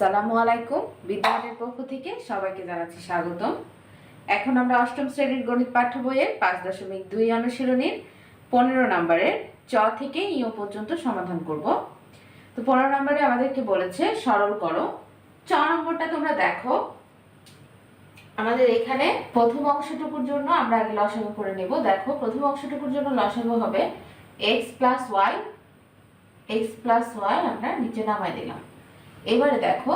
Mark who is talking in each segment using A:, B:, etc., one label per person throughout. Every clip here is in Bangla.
A: আসসালামু আলাইকুম। বিদ্যালয়ের পক্ষ থেকে সবাইকে জানাচ্ছি স্বাগতম। এখন আমরা অষ্টম শ্রেণীর গণিত পাঠ্য বইয়ের 5.2 অনুশীলনীর 15 নম্বরের চ থেকে ইয় পর্যন্ত সমাধান করব। তো 15 নম্বরে আমাদেরকে বলেছে সরল করো। চ নম্বরটা তোমরা দেখো, আমাদের এখানে প্রথম অংশটুকুর জন্য আমরা আগে লসাগু করে নেব। দেখো প্রথম অংশটুকুর জন্য লসাগু হবে x প্লাস y আমরা নিচে নামাই দিলাম। এবারে দেখো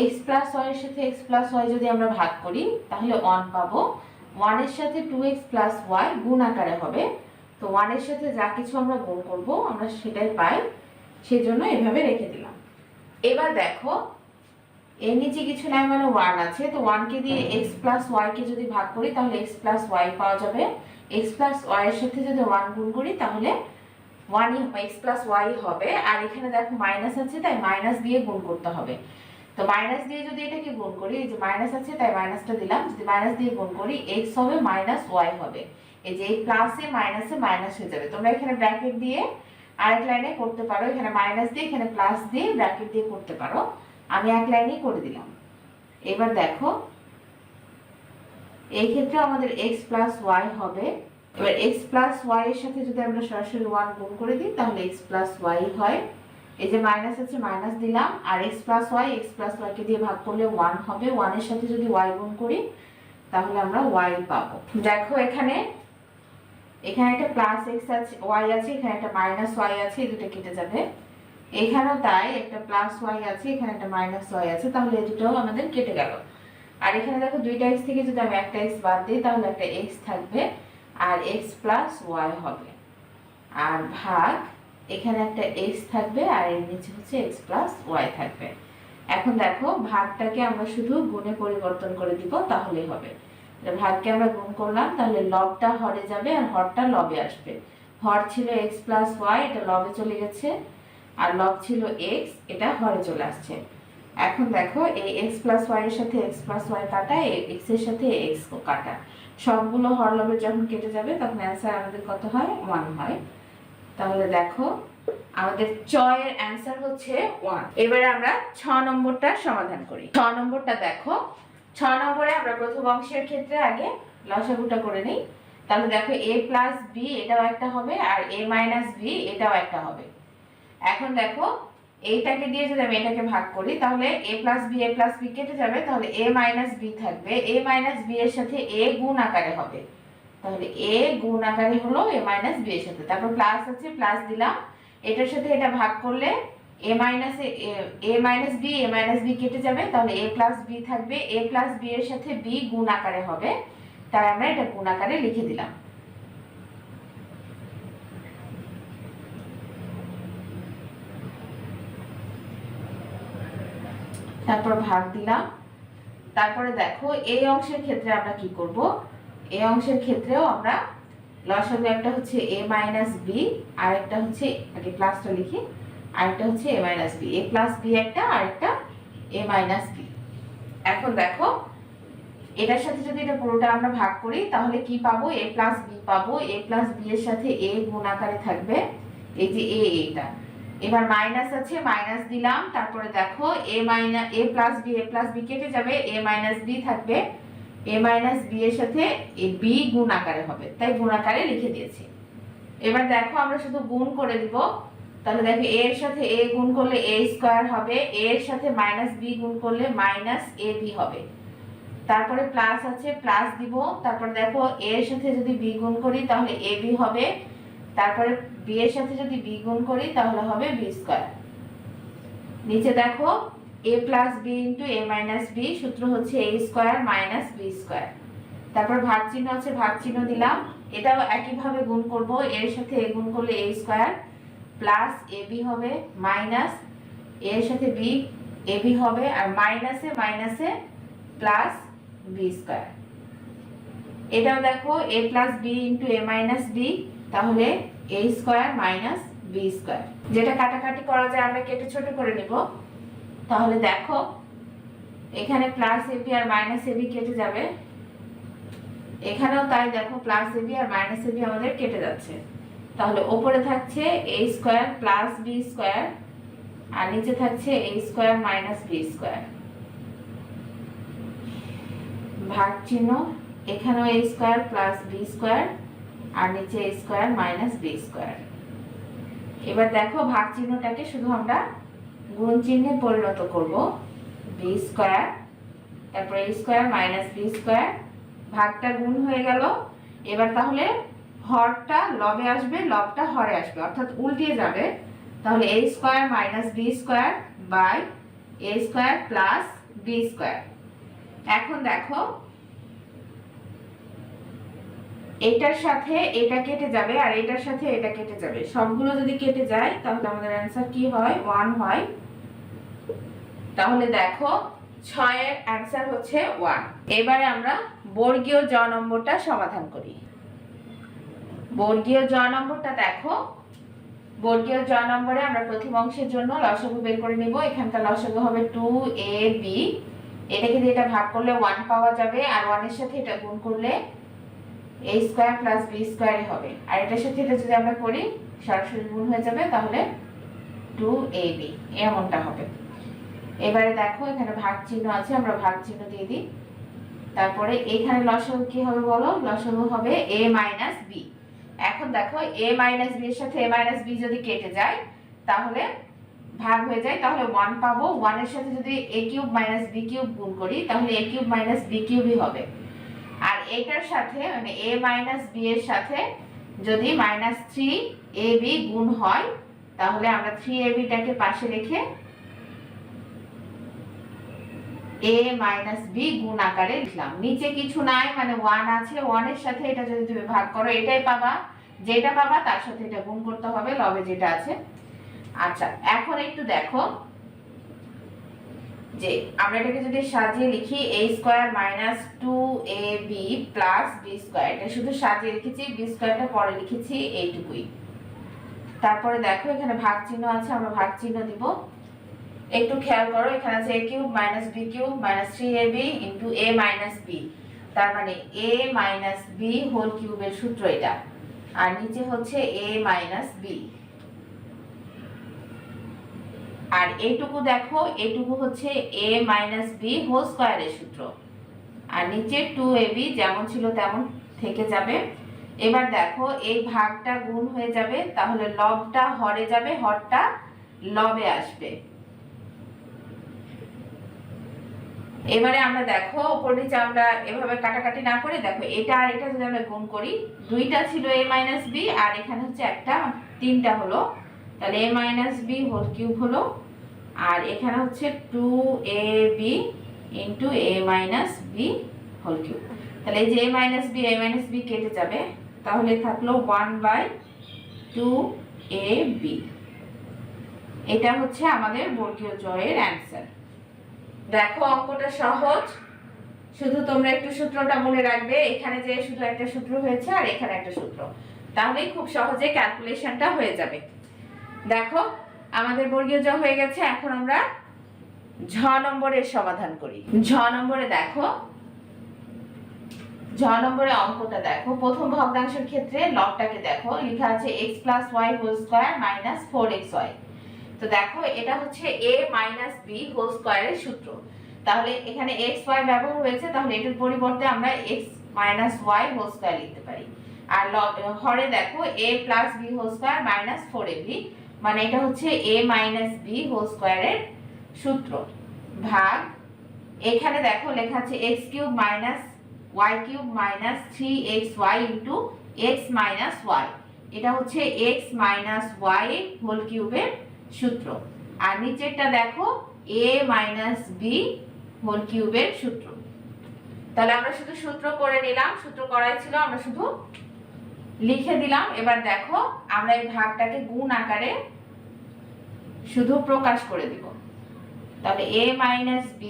A: x প্লাস y এর সাথে x প্লাস y যদি আমরা ভাগ করি তাহলে 1 পাবো। 1 এর সাথে 2x প্লাস y গুণ আকারে হবে। তো 1 এর সাথে যা কিছু আমরা গুণ করব আমরা সেটাই পাই, সেজন্য এভাবে রেখে দিলাম। এবার দেখো এর নিচে কিছু নাই মানে 1 আছে, তো 1 কে দিয়ে x প্লাস y কে যদি ভাগ করি তাহলে x প্লাস y পাওয়া যাবে। x প্লাস y এর সাথে যদি 1 গুণ করি তাহলে 1 x প্লাস y হবে। আর এখানে দেখো মাইনাস আছে তাই মাইনাস দিয়ে গুণ করতে হবে। তো মাইনাস দিয়ে যদি এটাকে গুণ করি, এই যে মাইনাস আছে তাই মাইনাসটা দিলাম, যদি মাইনাস দিয়ে গুণ করি x হবে মাইনাস y হবে। এই যে এই প্লাসে মাইনাসে মাইনাস হয়ে যাবে। তোমরা এখানে ব্র্যাকেট দিয়ে আরেক লাইনে করতে পারো, এখানে মাইনাস দিয়ে এখানে প্লাস দিয়ে ব্র্যাকেট দিয়ে করতে পারো। আমি এক লাইনেই করে দিলাম। এবার দেখো এই ক্ষেত্রে আমাদের x প্লাস y হবে। এবার x প্লাস y এর সাথে যদি আমরা সরাসরি 1 গুণ করে দিই তাহলে x প্লাস y হয়। এই যে মাইনাস আছে মাইনাস দিলাম, আর x প্লাস y কে দিয়ে ভাগ করলে 1 হবে। 1 এর সাথে যদি y গুণ করি তাহলে আমরা y পাবো। দেখো এখানে একটা প্লাস x আছে y আছে, এখানে একটা মাইনাস y আছে, এই দুটো কেটে যাবে। এখানেও তাই, একটা প্লাস y আছে এখানে একটা মাইনাস y আছে, তাহলে এই দুটোও আমাদের কেটে গেল। আর এখানে দেখো দুইটা x থেকে যদি আমি একটা x বাদ দিই তাহলে একটা x থাকবে আর x প্লাস y হবে। আর ভাগ এখানে একটা x থাকবে আর এর নিচে হচ্ছে x প্লাস y থাকবে। এখন দেখো ভাগটাকে আমরা শুধু গুণে পরিবর্তন করে দিব তাহলেই হবে। ভাগকে আমরা গুণ করলাম তাহলে লবটা হরে যাবে আর হরটা লবে আসবে। হর ছিল x প্লাস y, এটা লবে চলে গেছে, আর লব ছিল x, এটা হরে চলে আসছে। এখন দেখো এই x প্লাস y এর সাথে x প্লাস y কাটা, x এর সাথে x কাটা, সবগুলো হরলবের যখন কেটে যাবে তখন অ্যান্সার আমাদের কত হয়? 1 হয়। তাহলে দেখো আমাদের চ এর অ্যান্সার হচ্ছে 1। এবারে আমরা 6 নম্বরটা সমাধান করি। 6 নম্বরটা দেখো, 6 নম্বরে আমরা প্রথম অংশের ক্ষেত্রে আগে লসাগুটা করে নিই। তাহলে দেখো a প্লাস b এটাও একটা হবে আর a মাইনাস b এটাও একটা হবে। এখন দেখো এইটাকে দিয়ে যদি আমি এটাকে ভাগ করি তাহলে a প্লাস b কেটে যাবে, তাহলে a মাইনাস b থাকবে। a মাইনাস b এর সাথে a গুণ আকারে হবে, তাহলে a গুণ আকারে হলো a মাইনাস b এর সাথে। তারপর প্লাস আছে প্লাস দিলাম, এটার সাথে এটা ভাগ করলে a মাইনাস b কেটে যাবে, তাহলে a প্লাস b থাকবে। a প্লাস b এর সাথে b গুণ আকারে হবে, তাই আমরা এটা গুণ আকারে লিখে দিলাম। তারপর ভাগ দিলাম। তারপরে দেখো এই অংশের ক্ষেত্রে আমরা কি করব, এই অংশের ক্ষেত্রেও আমরা লসাগু একটা হচ্ছে a মাইনাস b আর একটা হচ্ছে, আগে প্লাসটা লিখি, আরেকটা হচ্ছে a minus b, a plus b একটা আর একটা a মাইনাস b। এখন দেখো এটার সাথে যদি এটা পুরোটা আমরা ভাগ করি তাহলে কি পাবো? a প্লাস b পাবো। a প্লাস b এর সাথে a গুণ আকারে থাকবে, এই যে এটা। এবার মাইনাস আছে মাইনাস দিলাম, তারপরে দেখো a প্লাস b কেটে যাবে, a মাইনাস b থাকবে। a মাইনাস b এর সাথে b গুণ আকারে হবে, তাই গুণ আকারে লিখে দিয়েছি। এবার দেখো আমরা শুধু গুণ করে দিব, তাহলে দেখো a এর সাথে a গুণ করলে a স্কয়ার হবে, a এর সাথে মাইনাস b গুণ করলে মাইনাস ab হবে। তারপরে প্লাস আছে প্লাস দিব, তারপর দেখো a এর সাথে যদি b গুণ করি তাহলে ab হবে, তারপরে b এর সাথে যদি b গুণ করি তাহলে হবে b স্কয়ার। নিচে দেখো a plus b into a minus b, সূত্র হচ্ছে a square minus b square. তারপর ভাগ চিহ্ন আছে ভাগ চিহ্ন দিলাম, এটাও একই ভাবে গুণ করব, এর সাথে a গুণ করলে a স্কয়ার প্লাস ab হবে মাইনাস এর সাথে b ab হবে, আর মাইনাসে মাইনাসে প্লাস b স্কয়ার। এটাও দেখো a plus b into a minus b, তাহলে a square minus b square. যেটা কাটাকাটি করা যায় আমরা কেটে ছোট করে নিব। তাহলে দেখো এখানে প্লাস ab আর মাইনাস ab কেটে যাবে, এখানেও তাই, দেখো প্লাস ab আর মাইনাস ab আমাদের কেটে যাচ্ছে। তাহলে উপরে থাকছে a square plus b square আর নিচে থাকছে a square minus b square, ভাগ চিহ্ন, এখানেও a square plus b square আর নিচে a square minus b square. এবার দেখো ভাগ চিহ্নটাকে শুধু আমরা গুণ চিহ্নে পরিণত করব, b স্কয়ার তারপর a square minus b square, ভাগটা গুণ হয়ে গেল। এবার তাহলে হরটা লবে আসবে, লবটা হরে আসবে, অর্থাৎ উল্টিয়ে যাবে। তাহলে a square minus b square by a square plus b square. এখন দেখো এটার সাথে এটা কেটে যাবে আর এটার সাথে এটা কেটে যাবে, সবগুলো যদি কেটে যায় তাহলে আমাদের অ্যান্সার কি হয়, 1 হয়। তাহলে দেখো 6 এর অ্যান্সার হচ্ছে 1। এবারে আমরা বর্গীয় জ নম্বরটা সমাধান করি। বর্গীয় জ নম্বরটা দেখো, বর্গীয় জ নম্বরে আমরা প্রথম অংশের জন্য লসাগু বের করে নিব। এখানকার লসাগু হবে 2ab, এটাকে দিয়ে এটা ভাগ করলে 1 পাওয়া যাবে, আর 1 এর সাথে এটা গুণ করলে a square plus b square হবে, আর এটার সাথে এটা যদি আমরা করি সরাসরি গুণ হয়ে যাবে, তাহলে 2ab এমনটা হবে। এবারে দেখো এখানে ভাগ চিহ্ন আছে, আমরা ভাগ চিহ্ন দিয়ে দিই। তারপরে এখানে লসাগু কি হবে বলো, লসাগু হবে a মাইনাস b। এখন দেখো a মাইনাস b এর সাথে a মাইনাস b যদি কেটে যায় তাহলে ভাগ হয়ে যায়, তাহলে 1 পাবো। 1 এর সাথে যদি a cube minus b cube গুণ করি তাহলে a কিউব মাইনাস b কিউবই হবে। আর এটার সাথে মানে a মাইনাস b এর সাথে যদি মাইনাস 3ab গুণ হয় তাহলে আমরা 3ab টাকে পাশে রেখে a মাইনাস b গুণ আকারে লিখলাম। নিচে কিছু নাই মানে 1 আছে, 1 এর সাথে এটা যদি তুমি ভাগ করো এটাই পাবা, যেটা পাবা তার সাথে এটা গুণ করতে হবে লবে যেটা আছে। আচ্ছা এখন একটু দেখো যে আমরা এটাকে যদি সাজিয়ে লিখি a square minus 2ab plus b square, এটা শুধু সাজিয়ে লিখেছি, b স্কয়ারটা পরে লিখেছি এইটুকুই। তারপরে দেখো এখানে ভাগ চিহ্ন আছে, আমরা ভাগ চিহ্ন দিব। একটু খেয়াল করো এখানে আছে a cube minus b cube minus 3ab into a minus b, তার মানে a মাইনাস b হোল কিউবের সূত্র এটা, আর নিচে হচ্ছে a মাইনাস b। আর এইটুকু দেখো এইটুকু হচ্ছে a মাইনাস b হোল স্কয়ারের সূত্র, আর নিচে 2ab যেমন ছিল তেমন থেকে যাবে। এবার দেখো এই ভাগটা গুণ হয়ে যাবে, তাহলে লবটা হরে যাবে, হরটা লবে আসবে। এবারে আমরা দেখো উপর নিচে আমরা এভাবে কাটাকাটি না করে দেখো এটা আর এটা যদি আমরা গুণ করি, দুইটা ছিল a মাইনাস b আর এখানে হচ্ছে একটা, তিনটা হলো, তাহলে a minus b whole cube হলো, আর এখানে হচ্ছে 2ab into a minus b whole cube. তাহলে এই যে a মাইনাস b কেটে যাবে, তাহলে থাকলো 1/2ab। এটা হচ্ছে আমাদের বর্গীয় জ এর অ্যান্সার। দেখো অঙ্কটা সহজ, শুধু তোমরা একটু সূত্রটা মনে রাখবে, এখানে যে শুধু একটা সূত্র হয়েছে আর এখানে একটা সূত্র, তাহলেই খুব সহজে ক্যালকুলেশনটা হয়ে যাবে। দেখো আমাদের বর্গীয় জ হয়ে গেছে, এখন আমরা ঝ নম্বরের সমাধান করি। ঝ নম্বরে দেখো, ঝ নম্বরে অঙ্কটা দেখো, প্রথম ভগ্নাংশের ক্ষেত্রে লবটাকে দেখো লেখা আছে x plus y whole square minus 4xy। তো দেখো এটা হচ্ছে a মাইনাস b হোল স্কয়ারের সূত্র, তাহলে এখানে x y ব্যবহার হয়েছে, তাহলে এটার পরিবর্তে আমরা x minus y whole square লিখতে পারি। আর হরে দেখো a plus b whole square minus 4ab, মানে এটা হচ্ছে a মাইনাস b হোল স্কয়ারের সূত্র, ভাগ এখানে দেখো লেখা আছে x cube minus y cube minus 3xy into x minus y, এটা হচ্ছে x মাইনাস y হোল কিউবের সূত্র। আর নিচেরটা দেখো a মাইনাস b হোল কিউবের সূত্র। তাহলে আমরা শুধু সূত্র করে নিলাম, সূত্র করাই ছিল, আমরা শুধু লিখে দিলাম। এবার দেখো আমরা এই ভাগটাকে গুণ আকারে শুধু প্রকাশ করে দিব, তাহলে a মাইনাস b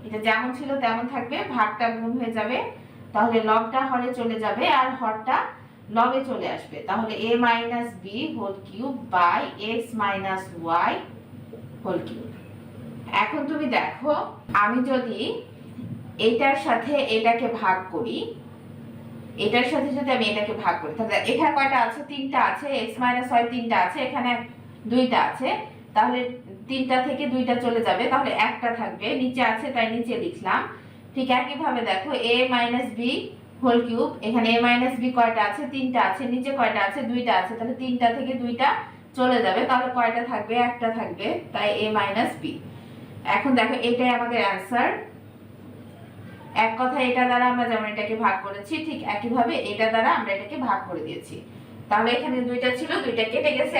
A: এটা যেমন ছিল তেমন থাকবে, ভাগটা গুণ হয়ে যাবে, তাহলে লবটা হরে চলে যাবে আর হরটা লবে চলে আসবে, তাহলে a minus b whole cube by x minus y whole cube. এখন তুমি দেখো আমি যদি এটার সাথে এটাকে ভাগ করি, এটার সাথে যদি আমি এটাকে ভাগ করি, তাহলে এখানে কয়টা আছে, তিনটা আছে, x মাইনাস y তিনটা আছে, এখানে দুইটা আছে, তাহলে তিনটা থেকে দুইটা চলে যাবে, তাহলে একটা থাকবে, নিচে আছে তাই নিচে লিখলাম। ঠিক একইভাবে দেখো a minus b whole cube, এখানে a মাইনাস বি কয়টা আছে, তিনটা আছে, নিচে কয়টা আছে, দুইটা আছে, তাহলে তিনটা থেকে দুইটা চলে যাবে, তাহলে কয়টা থাকবে, একটা থাকবে, তাই a মাইনাস বি। এখন দেখো এটাই আমাদের অ্যান্সার। এক কথা এটা দ্বারা আমরা যেমন এটাকে ভাগ করেছি, ঠিক একইভাবে এটা দ্বারা আমরা এটাকে ভাগ করে দিয়েছি। তাহলে এখানে দুইটা ছিল, দুইটা কেটে গেছে,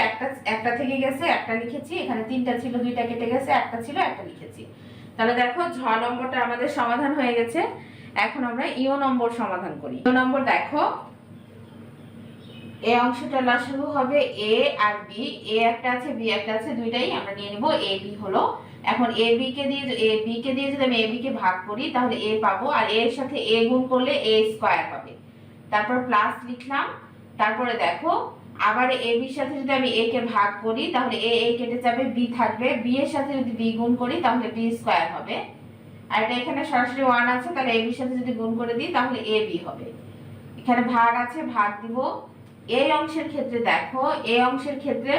A: একটা থেকে গেছে, একটা লিখেছি। এখানে তিনটা ছিল, দুইটা কেটে গেছে, একটা ছিল, একটা লিখেছি। তাহলে দেখো ঝ নম্বরটা আমাদের সমাধান হয়ে গেছে। এখন আমরা ইও নম্বর সমাধান করি। ইও নম্বর দেখো, এই অংশটা লসাগু হবে a আর b, a একটা আছে b একটা আছে, দুইটাই আমরা নিয়ে নিব, a b হলো। এখন a b কে দিয়ে যদি আমি a b কে ভাগ করি তাহলে a পাবো, আর a এর সাথে a গুণ করলে a স্কয়ার পাবে। তারপর প্লাস লিখলাম। তারপরে দেখো আবার a b এর সাথে যদি আমি a কে ভাগ করি তাহলে a কেটে যাবে, b থাকবে, b এর সাথে যদি b গুণ করি তাহলে b স্কয়ার হবে। আর এটা এখানে সরাসরি 1 আছে, তাহলে a b এর সাথে যদি গুণ করে দিই তাহলে ab হবে। এখানে ভাগ আছে, ভাগ দিব। এই অংশের ক্ষেত্রে দেখো, এই অংশের ক্ষেত্রে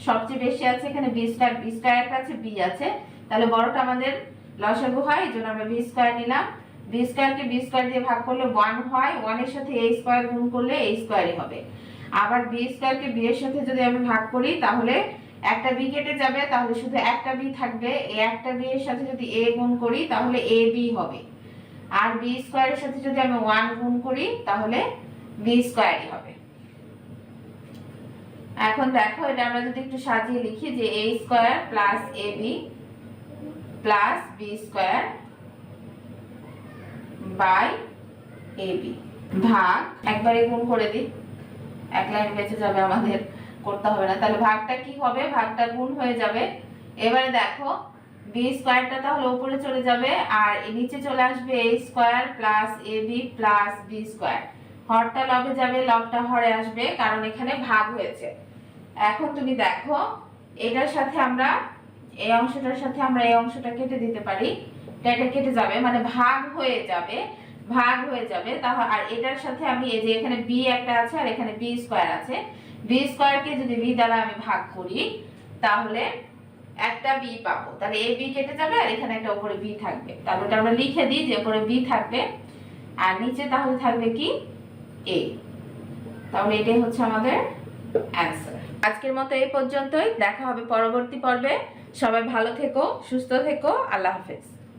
A: সবচেয়ে বেশি আছে এখানে b স্কয়ার একটা আছে, b আছে, তাহলে বড়টা আমাদের লসাগু হয়, এজন্য আমরা b স্কয়ার নিলাম। b স্কয়ারকে b স্কয়ার দিয়ে ভাগ করলে 1 হয়, 1 এর সাথে a স্কয়ার গুণ করলে a স্কয়ারই হবে। আবার b স্কয়ারকে b এর সাথে যদি আমি ভাগ করি তাহলে একটা b কেটে যাবে, তাহলে শুধু একটা b থাকবে, এই একটা b এর সাথে যদি a গুণ করি তাহলে ab হবে। আর b স্কয়ারের সাথে যদি আমি 1 গুণ করি তাহলে b স্কয়ারই হবে। এখন দেখো এটা আমরা যদি একটু সাজিয়ে লিখি যে a square plus ab plus b square by ab ভাগ, একবারে গুণ করে দিই, এক লাইন বেঁচে যাবে, আমাদের করতে হবে না। তাহলে ভাগটা কি হবে, ভাগটা গুণ হয়ে যাবে। এবারে দেখো b স্কয়ারটা তাহলে উপরে চলে যাবে আর নিচে চলে আসবে a square plus ab plus b square. হরটা লবে যাবে, লবটা হরে আসবে, কারণ এখানে ভাগ হয়েছে। এখন তুমি দেখো এটার সাথে আমরা এই অংশটার সাথে আমরা এই অংশটা কেটে দিতে পারি, এটা কেটে যাবে, মানে ভাগ হয়ে যাবে, ভাগ হয়ে যাবে। তাহলে আর এটার সাথে আমি এই যে এখানে b একটা আছে আর এখানে b স্কয়ার আছে, b স্কয়ারকে যদি b দ্বারা আমি ভাগ করি তাহলে একটা b পাবো, তাহলে a b কেটে যাবে আর এখানে একটা উপরে b থাকবে। তাহলে এটা আমরা লিখে দিই যে উপরে b থাকবে আর নিচে তাহলে থাকবে কি a। তাহলে এটাই হচ্ছে আমাদের অ্যানসার। আজকের মতো এই পর্যন্তই, দেখা হবে পরবর্তী পর্বে। সবাই ভালো থেকো, সুস্থ থেকো, আল্লাহ হাফেজ।